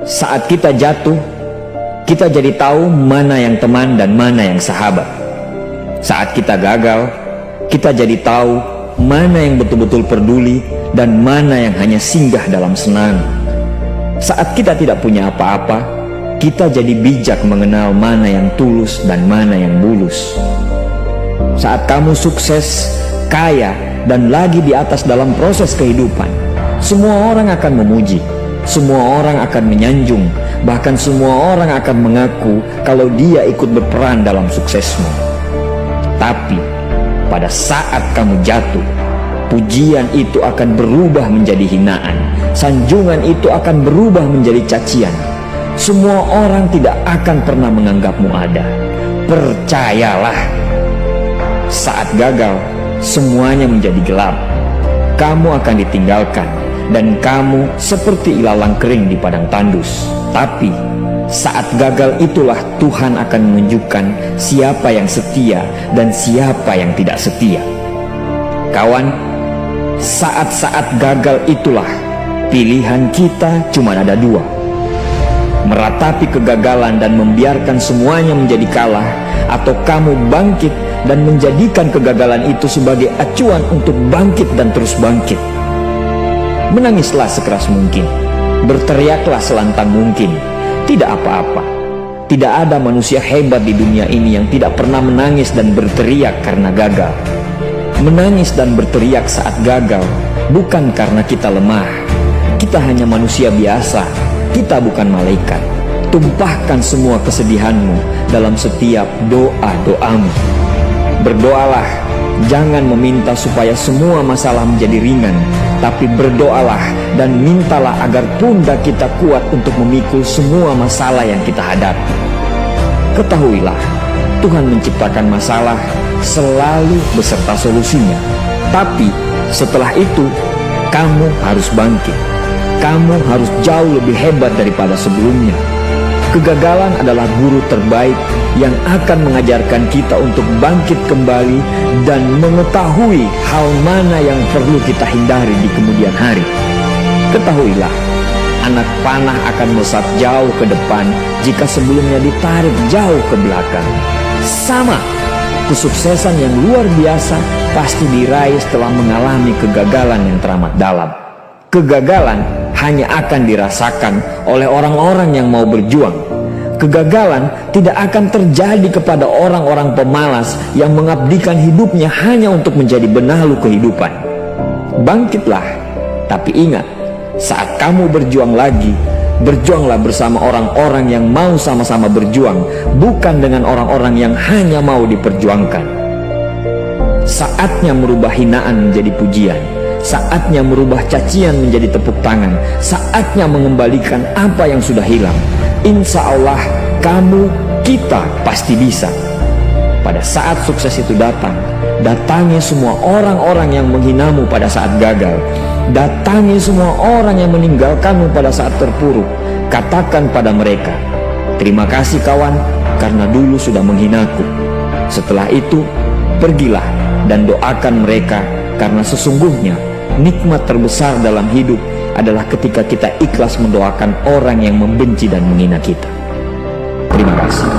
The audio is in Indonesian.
Saat kita jatuh, kita jadi tahu mana yang teman dan mana yang sahabat. Saat kita gagal, kita jadi tahu mana yang betul-betul peduli dan mana yang hanya singgah dalam senang. Saat kita tidak punya apa-apa, kita jadi bijak mengenal mana yang tulus dan mana yang bulus. Saat kamu sukses, kaya, dan lagi di atas dalam proses kehidupan, semua orang akan memuji, semua orang akan menyanjung, bahkan semua orang akan mengaku kalau dia ikut berperan dalam suksesmu. Tapi pada saat kamu jatuh, pujian itu akan berubah menjadi hinaan, sanjungan itu akan berubah menjadi cacian. Semua orang tidak akan pernah menganggapmu ada. Percayalah, saat gagal, semuanya menjadi gelap. Kamu akan ditinggalkan, dan kamu seperti ilalang kering di padang tandus. Tapi saat gagal itulah Tuhan akan menunjukkan siapa yang setia dan siapa yang tidak setia. Kawan, saat-saat gagal itulah pilihan kita cuma ada dua: meratapi kegagalan dan membiarkan semuanya menjadi kalah, atau kamu bangkit dan menjadikan kegagalan itu sebagai acuan untuk bangkit dan terus bangkit. Menangislah sekeras mungkin, berteriaklah selantang mungkin. Tidak apa-apa. Tidak ada manusia hebat di dunia ini yang tidak pernah menangis dan berteriak karena gagal. Menangis dan berteriak saat gagal bukan karena kita lemah. Kita hanya manusia biasa. Kita bukan malaikat. Tumpahkan semua kesedihanmu dalam setiap doa-doamu. Berdoalah, jangan meminta supaya semua masalah menjadi ringan, tapi berdoalah dan mintalah agar pundak kita kuat untuk memikul semua masalah yang kita hadapi. Ketahuilah, Tuhan menciptakan masalah selalu beserta solusinya. Tapi setelah itu, kamu harus bangkit. Kamu harus jauh lebih hebat daripada sebelumnya. Kegagalan adalah guru terbaik yang akan mengajarkan kita untuk bangkit kembali dan mengetahui hal mana yang perlu kita hindari di kemudian hari. Ketahuilah, anak panah akan melesat jauh ke depan jika sebelumnya ditarik jauh ke belakang. Sama, kesuksesan yang luar biasa pasti diraih setelah mengalami kegagalan yang teramat dalam. Kegagalan hanya akan dirasakan oleh orang-orang yang mau berjuang. Kegagalan tidak akan terjadi kepada orang-orang pemalas yang mengabdikan hidupnya hanya untuk menjadi benalu kehidupan. Bangkitlah, tapi ingat, saat kamu berjuang lagi, berjuanglah bersama orang-orang yang mau sama-sama berjuang, bukan dengan orang-orang yang hanya mau diperjuangkan. Saatnya merubah hinaan menjadi pujian. Saatnya merubah cacian menjadi tepuk tangan. Saatnya mengembalikan apa yang sudah hilang. Insya Allah, kamu, kita pasti bisa. Pada saat sukses itu datang, datangi semua orang-orang yang menghinamu pada saat gagal. Datangi semua orang yang meninggalkanmu pada saat terpuruk. Katakan pada mereka, terima kasih kawan, karena dulu sudah menghinaku. Setelah itu, pergilah dan doakan mereka, karena sesungguhnya nikmat terbesar dalam hidup adalah ketika kita ikhlas mendoakan orang yang membenci dan menghina kita. Terima kasih.